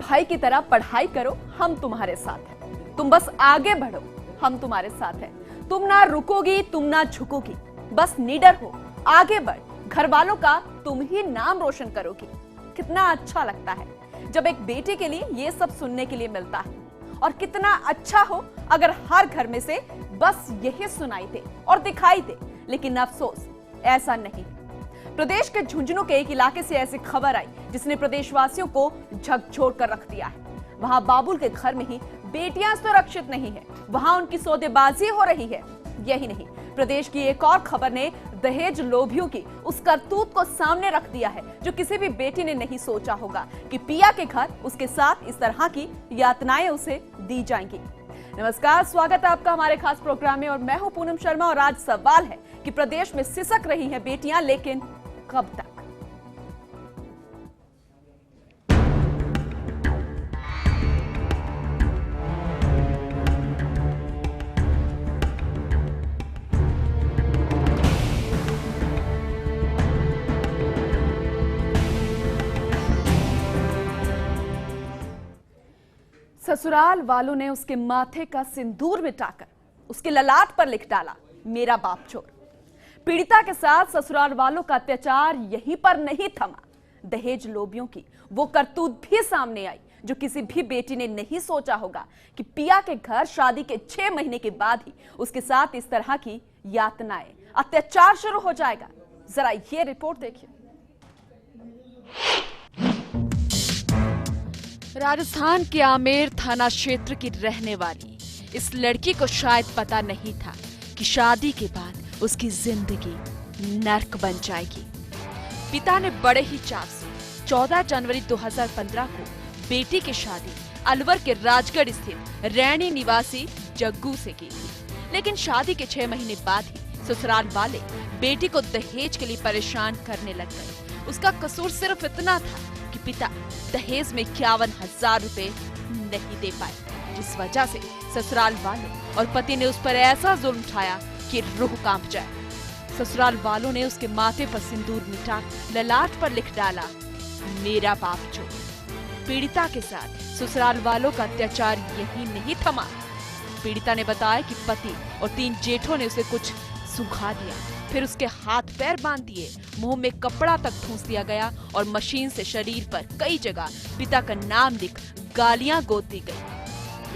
भाई की तरह पढ़ाई करो, हम तुम्हारे साथ हैं। तुम बस आगे बढ़ो, हम तुम्हारे साथ हैं। तुम ना रुकोगी, तुम ना झुकोगी, बस निडर हो, आगे बढ़, घर वालों का तुम ही नाम रोशन करोगी। कितना अच्छा लगता है जब एक बेटे के लिए ये सब सुनने के लिए मिलता है। और कितना अच्छा हो अगर हर घर में से बस यही सुनाई दे और दिखाई दे। लेकिन अफसोस ऐसा नहीं। प्रदेश के झुंझुनू के एक इलाके से ऐसी खबर आई जिसने प्रदेशवासियों को झकझोर कर रख दिया है। वहां बाबुल के घर में ही बेटियां सुरक्षित नहीं है, वहां उनकी सौदेबाजी हो रही है। यही नहीं, प्रदेश की एक और खबर ने दहेज लोभियों की उस करतूत को सामने रख दिया है जो किसी भी बेटी ने नहीं सोचा होगा कि पिया के घर उसके साथ इस तरह की यातनाएं उसे दी जाएंगी। नमस्कार, स्वागत है आपका हमारे खास प्रोग्राम में और मैं हूं पूनम शर्मा। और आज सवाल है कि प्रदेश में सिसक रही हैं बेटियां, लेकिन कब तक? ससुराल वालों ने उसके माथे का सिंदूर मिटाकर उसके ललाट पर लिख डाला, मेरा बाप चोर। पीड़िता के साथ ससुराल वालों का अत्याचार यहीं पर नहीं थमा। दहेज लोभियों की वो करतूत भी सामने आई जो किसी भी बेटी ने नहीं सोचा होगा कि पिया के घर शादी के 6 महीने के बाद ही उसके साथ इस तरह की यातनाएं, अत्याचार शुरू हो जाएगा। जरा ये रिपोर्ट देखिए। राजस्थान के आमेर थाना क्षेत्र की रहने वाली इस लड़की को शायद पता नहीं था कि शादी के बाद उसकी जिंदगी नर्क बन जाएगी। पिता ने बड़े ही चाव से 14 जनवरी 2015 को बेटी की शादी अलवर के राजगढ़ स्थित रैणी निवासी जग्गू से की थी। लेकिन शादी के 6 महीने बाद ही ससुराल वाले बेटी को दहेज के लिए परेशान करने लग गए। उसका कसूर सिर्फ इतना था कि पिता दहेज में 51,000 रुपए नहीं दे पाए, जिस वजह से ससुराल वालों और पति ने उस पर ऐसा जुल्म उठाया कि रूह कांप जाए। ससुराल वालों ने उसके माथे पर सिंदूर मिटा ललाट पर लिख डाला, मेरा बाप चोर। पीड़िता के साथ ससुराल वालों का अत्याचार यही नहीं थमा। पीड़िता ने बताया कि पति और 3 जेठों ने उसे कुछ सुखा दिया, फिर उसके हाथ पैर बांध दिए, मुंह में कपड़ा तक ठूंस दिया गया और मशीन से शरीर पर कई जगह पिता का नाम लिख गालियां गोद दी गई।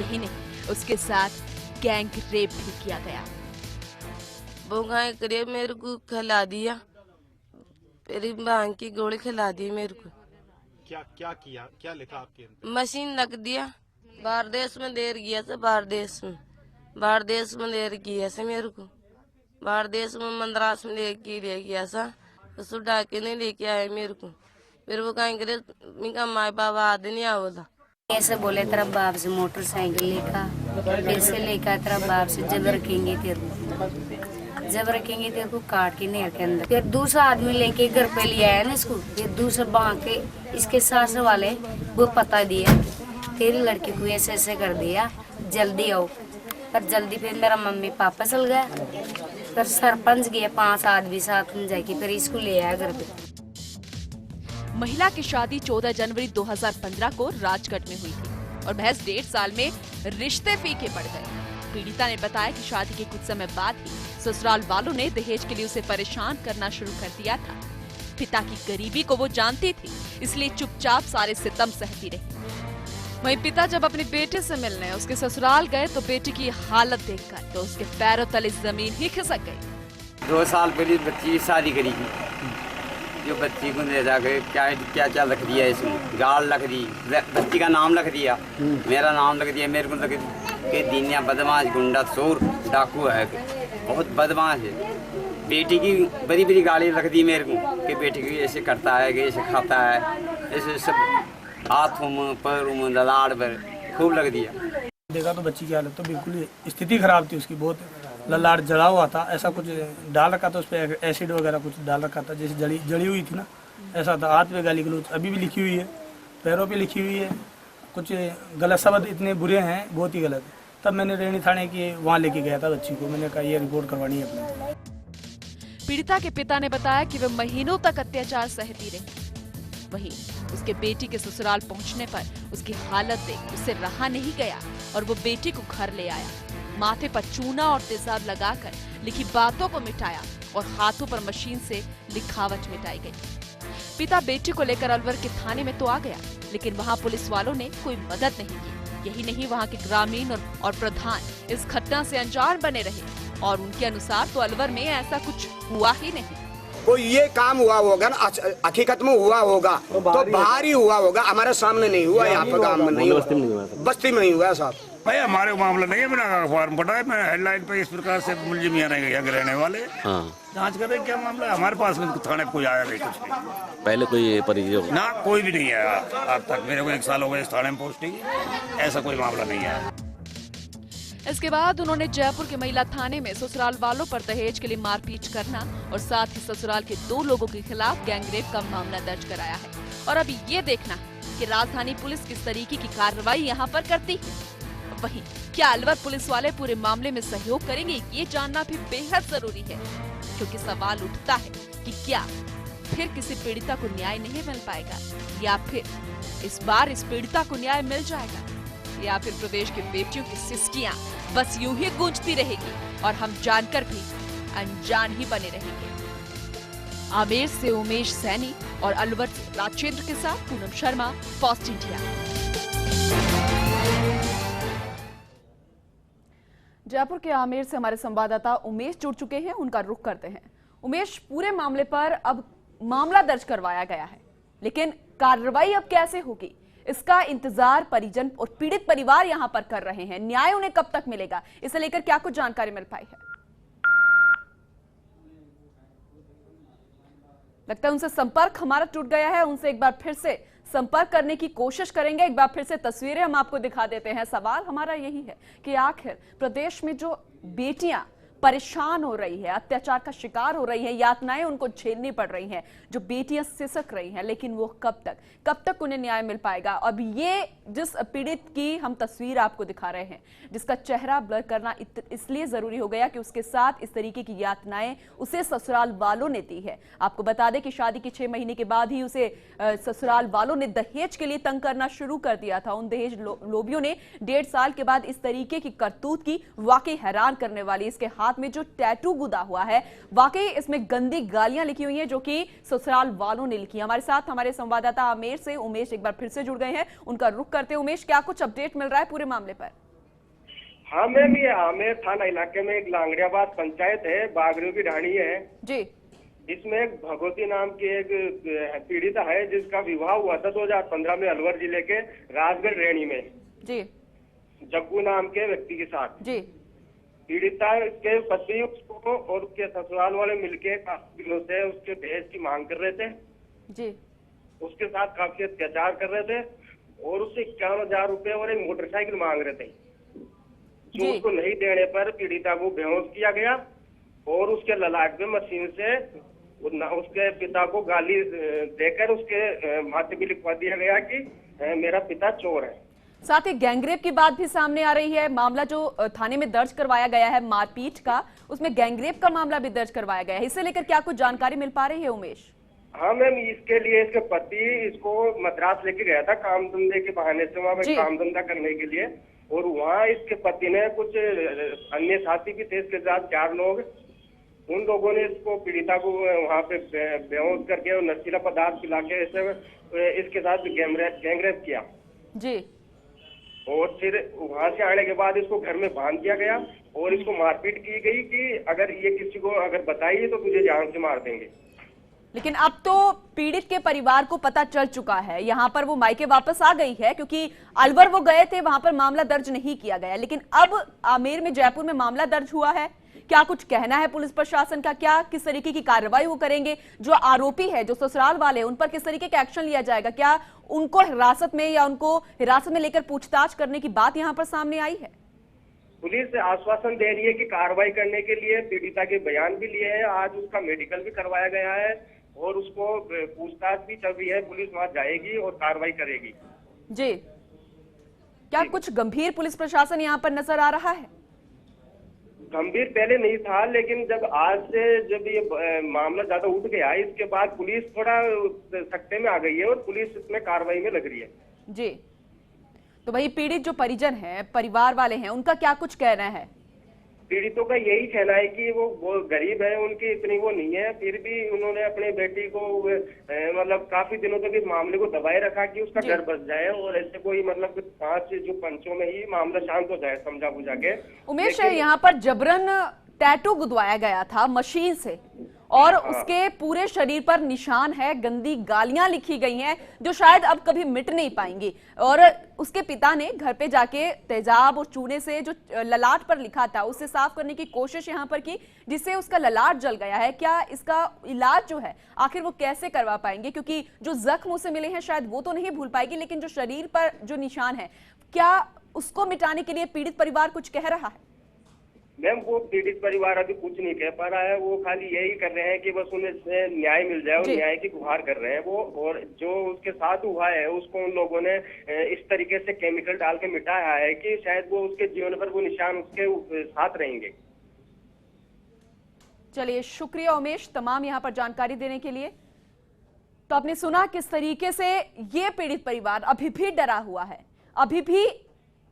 यही नहीं, उसके साथ गैंग रेप भी किया गया। वो गाय करिए मेरे को खिला दिया, मेरी भांग की गोली खिला दी मेरे को। क्या किया, क्या लिखा आपके अंदर? मशीन रख दिया, बाहर देश में देर गया से, बाहर देश में देर किया से मेरे को, बाहर देश में मद्रास में ले गया सा, तो डाके नहीं लेके आए मेरे को कहीं करे मेरा माँ बाप आदि नहीं आवला। ऐसे बोले तेरा बाप से मोटरसाइकिल लेका, फिर से लेका तेरा बाप से जब रखेंगे तेरे को काट के नहर के अंदर। फिर दूसरा आदमी लेके घर पे ले आया ना इसको, फिर दूसरा बहा के इसके सास वाले वो पता दिया तेरी लड़की को ऐसे ऐसे कर दिया, जल्दी आओ। पर जल्दी फिर मेरा मम्मी पापा चल गया, फिर सरपंच गया 5 आदमी साथ में जाके फिर इसको ले आया घर पे। महिला की शादी 14 जनवरी 2015 को राजगढ़ में हुई थी और महज 1.5 साल में रिश्ते फीके पड़ गए। पीड़िता ने बताया कि शादी के कुछ समय बाद ही ससुराल वालों ने दहेज के लिए उसे परेशान करना शुरू कर दिया था। पिता की गरीबी को वो जानती थी, इसलिए चुपचाप सारे सितम सहती रही। वहीं पिता जब अपने बेटे से मिलने उसके ससुराल गए तो बेटी की हालत देखकर तो उसके पैरों तले जमीन ही खिसक गई। 2 साल पहले बच्ची की शादी करी थी, जो बच्ची को ले जाकर क्या रख दिया, इसमें गाल रख दी, बच्ची का नाम रख दिया, मेरा नाम रख दिया, मेरे को लग के दीनिया बदमाश, गुंडा, चोर, डाकू है, बहुत बदमाश है। बेटी की बड़ी बड़ी गाली रख दी मेरे को कि बेटी की ऐसे करता है, कि ऐसे खाता है, ऐसे सब हाथों में पैरों में ललाट पर खूब लग दिया। देखा तो बच्ची की हालत तो बिल्कुल स्थिति खराब थी उसकी, बहुत ललाट जला हुआ था, ऐसा कुछ डाल रखा था उस पर, एसिड वगैरह कुछ डाल रखा था, जैसे जड़ी हुई थी ना, ऐसा था। हाथ पे गाली गलौज अभी भी लिखी हुई है, पैरों पे लिखी हुई है, कुछ गलत शब्द इतने बुरे हैं, बहुत ही गलत। तब मैंने रैणी थाने के वहाँ लेके गया था बच्ची को, मैंने कहा ये रिपोर्ट करवानी है अपने। पीड़िता के पिता ने बताया कि वे महीनों तक अत्याचार सहती रही। वहीं उसके बेटी के ससुराल पहुंचने पर उसकी हालत देख उससे रहा नहीं गया और वो बेटी को घर ले आया। माथे पर चूना और तेजाब लगाकर लिखी बातों को मिटाया और हाथों पर मशीन से लिखावट मिटाई गई। पिता बेटी को लेकर अलवर के थाने में तो आ गया, लेकिन वहां पुलिस वालों ने कोई मदद नहीं की। यही नहीं, वहां के ग्रामीण और प्रधान इस घटना से अनजान बने रहे और उनके अनुसार तो अलवर में ऐसा कुछ हुआ ही नहीं। कोई ये काम हुआ होगा ना, हकीकत में हुआ होगा तो बाहर ही हुआ होगा, हमारे सामने नहीं हुआ, यहाँ पे गाँव में नहीं हुआ, बस्ती में नहीं हुआ साहब। भाई हमारे मामला नहीं है, बिना फॉर्म पटाए मैं हेडलाइन पे इस प्रकार से मुलजिम यहाँ रहने वाले जांच कर रहे क्या मामला है। हमारे पास में थाने कोई आया नहीं, कुछ नहीं। पहले कोई परिचय ना कोई भी नहीं आया अब तक। मेरे को 1 साल हो गए इस थाने में पोस्टिंग, ऐसा कोई मामला नहीं है। इसके बाद उन्होंने जयपुर के महिला थाने में ससुराल वालों पर दहेज के लिए मारपीट करना और साथ ही ससुराल के 2 लोगों के खिलाफ गैंगरेप का मामला दर्ज कराया है। और अब ये देखना है कि राजधानी पुलिस किस तरीके की कार्रवाई यहाँ पर करती है। वहीं क्या अलवर पुलिस वाले पूरे मामले में सहयोग करेंगे, ये जानना भी बेहद जरूरी है, क्योंकि सवाल उठता है कि क्या फिर किसी पीड़िता को न्याय नहीं मिल पाएगा, या फिर इस बार इस पीड़िता को न्याय मिल जाएगा, या फिर प्रदेश की बेटियों की सिसकियां बस यूं ही गूंजती रहेगी और हम जानकर भी अनजान ही बने रहेंगे। आमेर से उमेश सैनी और अलवर से राजेंद्र के साथ पूनम शर्मा, फास्ट इंडिया। जयपुर के आमेर से हमारे संवाददाता उमेश जुड़ चुके हैं, उनका रुख करते हैं। उमेश, पूरे मामले पर अब मामला दर्ज करवाया गया है, लेकिन कार्रवाई अब कैसे होगी, इसका इंतजार परिजन और पीड़ित परिवार यहां पर कर रहे हैं। न्याय उन्हें कब तक मिलेगा, इसे लेकर क्या कुछ जानकारी मिल पाई है? लगता है उनसे संपर्क हमारा टूट गया है, उनसे एक बार फिर से संपर्क करने की कोशिश करेंगे। एक बार फिर से तस्वीरें हम आपको दिखा देते हैं। सवाल हमारा यही है कि आखिर प्रदेश में जो बेटियां परेशान हो रही है, अत्याचार का शिकार हो रही है, यातनाएं उनको झेलनी पड़ रही हैं, जो बेटियां सिसक रही हैं, लेकिन वो कब तक उन्हें न्याय मिल पाएगा? अब ये जिस पीड़ित की हम तस्वीर आपको दिखा रहे हैं, जिसका चेहरा ब्लर करना इसलिए जरूरी हो गया कि उसके साथ इस तरीके की यातनाएं उसे ससुराल वालों ने दी है। आपको बता दें कि शादी के 6 महीने के बाद ही उसे ससुराल वालों ने दहेज के लिए तंग करना शुरू कर दिया था। उन दहेज लोभियों ने 1.5 साल के बाद इस तरीके की करतूत की, वाकई हैरान करने वाली। इसके हाथ में जो टैटू गुदा हुआ है, वाकई इसमें गंदी गालियां लिखी हुई हैं, जो कि ससुराल वालों ने लिखी। हमारे साथ हमारे संवाददाता आमेर से उमेश एक बार फिर से जुड़ गए हैं, उनका रुख करते हैं। उमेश, क्या कुछ अपडेट मिल रहा है पूरे मामले पर? हाँ मैम, ये आमेर थाना इलाके में एक लांगड़ियाबाद पंचायत है, बागरियों की ढाणी है जी। इसमें एक भगवती नाम की एक पीड़िता है, जिसका विवाह हुआ था 2015 में अलवर जिले के राजगढ़ रेणी में जी, जग्गू नाम के व्यक्ति के साथ जी। पीड़िता के पति उसको और उसके ससुराल वाले मिलके काफी दिनों से उसके दहेज की मांग कर रहे थे जी। उसके साथ काफी अत्याचार कर रहे थे और उससे 51,000 रुपए और एक मोटरसाइकिल मांग रहे थे, जो उसको नहीं देने पर पीड़िता को बेहोश किया गया और उसके ललाट में मशीन से उसके पिता को गाली देकर उसके माथे भी लिखवा दिया गया कि मेरा पिता चोर है। साथ ही गैंगरेप की बात भी सामने आ रही है। मामला जो थाने में दर्ज करवाया गया है मारपीट का, उसमें गैंगरेप का मामला भी दर्ज करवाया गया है। इसे लेकर क्या कुछ जानकारी मिल पा रही है उमेश? हाँ मैम, इसके लिए इसके पति इसको मद्रास लेके गया था काम धंधे के बहाने से, वहाँ पे काम धंधा करने के लिए, और वहाँ इसके पति ने कुछ अन्य साथी भी थे इसके साथ 4 लोग, उन लोगों ने इसको पीड़िता को वहाँ पे बेहोश करके और नशीला पदार्थ पिला के इसके साथ गैंगरेप किया जी। और फिर वहाँ से आने के बाद इसको घर में बांध दिया गया और इसको मारपीट की गई कि अगर ये किसी को अगर बताइए तो तुझे जान से मार देंगे। लेकिन अब तो पीड़ित के परिवार को पता चल चुका है, यहाँ पर वो मायके वापस आ गई है, क्योंकि अलवर वो गए थे, वहां पर मामला दर्ज नहीं किया गया। लेकिन अब आमेर में, जयपुर में मामला दर्ज हुआ है। क्या कुछ कहना है पुलिस प्रशासन का? क्या किस तरीके की कार्रवाई वो करेंगे? जो आरोपी है, जो ससुराल वाले, उन पर किस तरीके का एक्शन लिया जाएगा? क्या उनको हिरासत में या उनको हिरासत में लेकर पूछताछ करने की बात यहाँ पर सामने आई है? पुलिस आश्वासन दे रही है कि कार्रवाई करने के लिए, पीड़िता के बयान भी लिए हैं, आज उसका मेडिकल भी करवाया गया है और उसको पूछताछ भी चल रही है। पुलिस वहां जाएगी और कार्रवाई करेगी जी। क्या कुछ गंभीर पुलिस प्रशासन यहाँ पर नजर आ रहा है? गंभीर पहले नहीं था, लेकिन जब आज से जब ये मामला ज्यादा उठ गया, इसके बाद पुलिस थोड़ा सख्ते में आ गई है और पुलिस इसमें कार्रवाई में लग रही है। जी, तो वही पीड़ित जो परिजन है, परिवार वाले हैं, उनका क्या कुछ कहना है? पीड़ितों का यही कहना है कि वो गरीब है, उनकी इतनी वो नहीं है, फिर भी उन्होंने अपने बेटी को मतलब काफी दिनों तक इस मामले को दबाए रखा कि उसका घर बस जाए और ऐसे कोई मतलब 5 जो पंचों में ही मामला शांत हो जाए, समझा बुझा के। उमेश, यहाँ पर जबरन टैटू गुदवाया गया था मशीन से और उसके पूरे शरीर पर निशान है, गंदी गालियां लिखी गई हैं जो शायद अब कभी मिट नहीं पाएंगी। और उसके पिता ने घर पे जाके तेजाब और चूने से जो ललाट पर लिखा था उसे साफ करने की कोशिश यहाँ पर की, जिससे उसका ललाट जल गया है। क्या इसका इलाज जो है आखिर वो कैसे करवा पाएंगे? क्योंकि जो जख्म उसे मिले हैं शायद वो तो नहीं भूल पाएगी, लेकिन जो शरीर पर जो निशान है, क्या उसको मिटाने के लिए पीड़ित परिवार कुछ कह रहा है? मैम, वो पीड़ित परिवार अभी कुछ नहीं कह पा रहा है, वो खाली यही कर रहे हैं कि बस उन्हें न्याय मिल जाए और न्याय की गुहार कर रहे हैं वो। और जो उसके साथ हुआ है उसको उन लोगों ने इस तरीके से केमिकल डाल के मिटाया है कि शायद वो उसके जीवन पर वो निशान उसके साथ रहेंगे। चलिए, शुक्रिया उमेश तमाम यहाँ पर जानकारी देने के लिए। तो आपने सुना किस तरीके से ये पीड़ित परिवार अभी भी डरा हुआ है, अभी भी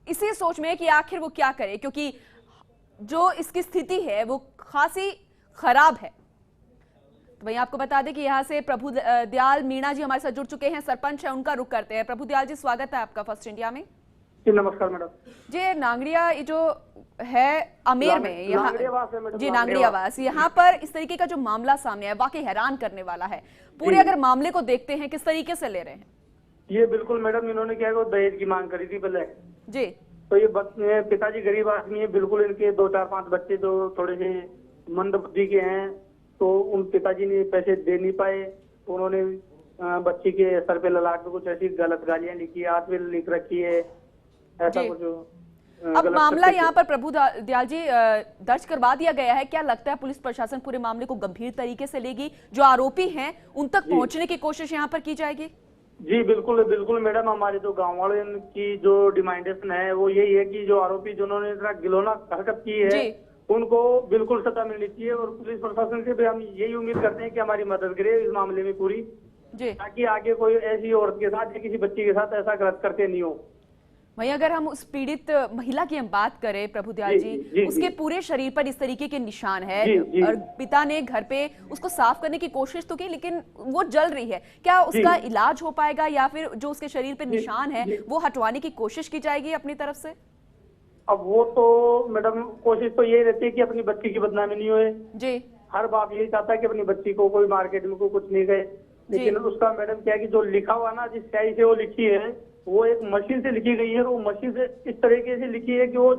इसी सोच में है कि आखिर वो क्या करे, क्योंकि जो इसकी स्थिति है वो खासी खराब है। तो वहीं आपको बता दें कि यहाँ से प्रभु दयाल मीणा जी हमारे साथ जुड़ चुके हैं, सरपंच है, उनका रुख करते हैं। प्रभु दयाल जी, स्वागत है आपका फर्स्ट इंडिया में। जी नमस्कार मैडम जी। नांगड़िया ये जो है अमेर में, यहाँ जी नांगड़ियावास, यहाँ पर इस तरीके का जो मामला सामने है वाकई हैरान करने वाला है। पूरे अगर मामले को देखते हैं किस तरीके से ले रहे हैं? ये बिल्कुल मैडम, इन्होंने क्या दहेज की मांग करी थी पहले जी। तो ये पिताजी गरीब आदमी है, बिल्कुल इनके 2, 4, 5 बच्चे जो थोड़े से मंद बुद्धि के हैं, तो उन पिताजी ने पैसे दे नहीं पाए, तो उन्होंने बच्ची के सर पे ललाट पे कुछ ऐसी गलत गालियां लिखी है, हाथ में लिख रखी है, ऐसा कुछ। अब मामला यहाँ पर प्रभु दयाल जी दर्ज करवा दिया गया है। क्या लगता है पुलिस प्रशासन पूरे मामले को गंभीर तरीके से लेगी? जो आरोपी हैं उन तक पहुंचने की कोशिश यहाँ पर की जाएगी? जी बिल्कुल बिल्कुल मैडम, हमारे जो गांव वाले की जो डिमांडेशन है वो यही है कि जो आरोपी जिन्होंने इतना गिलोना हरकत की है उनको बिल्कुल सजा मिलनी चाहिए। और पुलिस प्रशासन से भी हम यही उम्मीद करते हैं कि हमारी मदद करे इस मामले में पूरी, ताकि आगे कोई ऐसी औरत के साथ या किसी बच्ची के साथ ऐसा गलत करते नहीं हो। वहीं अगर हम उस पीड़ित महिला की हम बात करें प्रभु दयाल जी, उसके पूरे शरीर पर इस तरीके के निशान है और पिता ने घर पे उसको साफ करने की कोशिश तो की लेकिन वो जल रही है। क्या उसका इलाज हो पाएगा या फिर जो उसके शरीर पे निशान है वो हटवाने की कोशिश की जाएगी अपनी तरफ से? अब वो तो मैडम कोशिश तो यही रहती है कि अपनी बच्ची की बदनामी नहीं होए जी। हर बाप यही चाहता है कि अपनी बच्ची को कोई मार्केट में कोई कुछ नहीं गए, लेकिन उसका मैडम क्या है कि जो लिखा हुआ ना, जिस स्याही से वो लिखी है वो एक मशीन से लिखी गई है, और वो मशीन से इस तरीके से लिखी है कि वो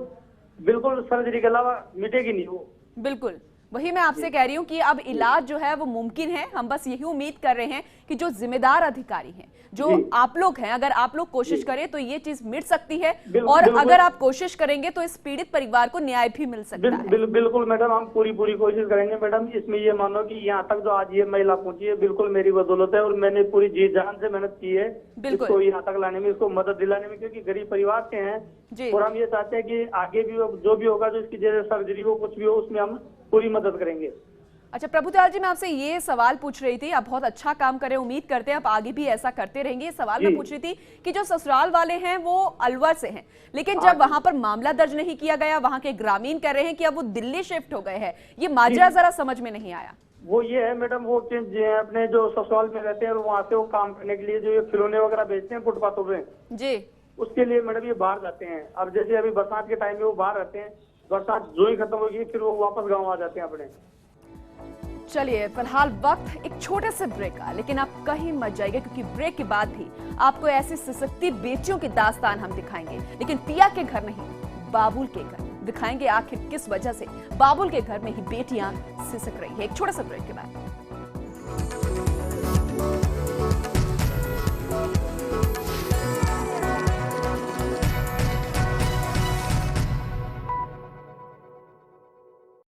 बिल्कुल सर्जरी के अलावा मिटेगी नहीं वो। बिल्कुल वही मैं आपसे कह रही हूँ कि अब इलाज जो है वो मुमकिन है। हम बस यही उम्मीद कर रहे हैं कि जो जिम्मेदार अधिकारी हैं, जो आप लोग हैं, अगर आप लोग कोशिश करें तो ये चीज मिट सकती है और अगर आप कोशिश करेंगे तो इस पीड़ित परिवार को न्याय भी मिल सकता है। बिल्कुल मैडम, हम पूरी कोशिश करेंगे मैडम। इसमें ये मानो कि यहाँ तक जो आज ये महिला पहुंची है बिल्कुल मेरी बदौलत है और मैंने पूरी जी जान से मेहनत की है इसको यहाँ तक लाने में, इसको मदद दिलाने में, क्योंकि गरीब परिवार से हैं और हम ये चाहते हैं कि आगे भी जो भी होगा, जो इसकी जैसे सर्जरी हो कुछ भी हो, उसमें हम पूरी मदद करेंगे। अच्छा प्रभु दयाल जी, मैं आपसे ये सवाल पूछ रही थी, आप बहुत अच्छा काम करें, उम्मीद करते हैं आप आगे भी ऐसा करते रहेंगे। ये सवाल मैं पूछ रही थी कि जो ससुराल वाले हैं वो अलवर से हैं, लेकिन जब वहां पर मामला दर्ज नहीं किया गया, वहां के ग्रामीण कह रहे हैं कि अब वो दिल्ली शिफ्ट हो गए हैं। ये माजरा जरा समझ में नहीं आया। वो ये है मैडम, वो अपने जो ससुराल में रहते हैं और वहाँ से वो काम करने के लिए जो ये खिलौने वगैरह बेचते हैं फुटपाथों पे जी, उसके लिए मैडम ये बाहर जाते हैं। अब जैसे अभी बरसात के टाइम में वो बाहर रहते हैं, बरसात जो ही खत्म होगी फिर वो वापस गाँव आ जाते हैं अपने। चलिए फिलहाल वक्त एक छोटे से ब्रेक का, लेकिन आप कहीं मत जाइए क्योंकि ब्रेक के बाद भी आपको ऐसी सिसकती बेटियों की दास्तान हम दिखाएंगे, लेकिन पिया के घर नहीं, बाबुल के घर दिखाएंगे आखिर किस वजह से बाबुल के घर में ही बेटियां सिसक रही है। एक छोटे से ब्रेक के बाद।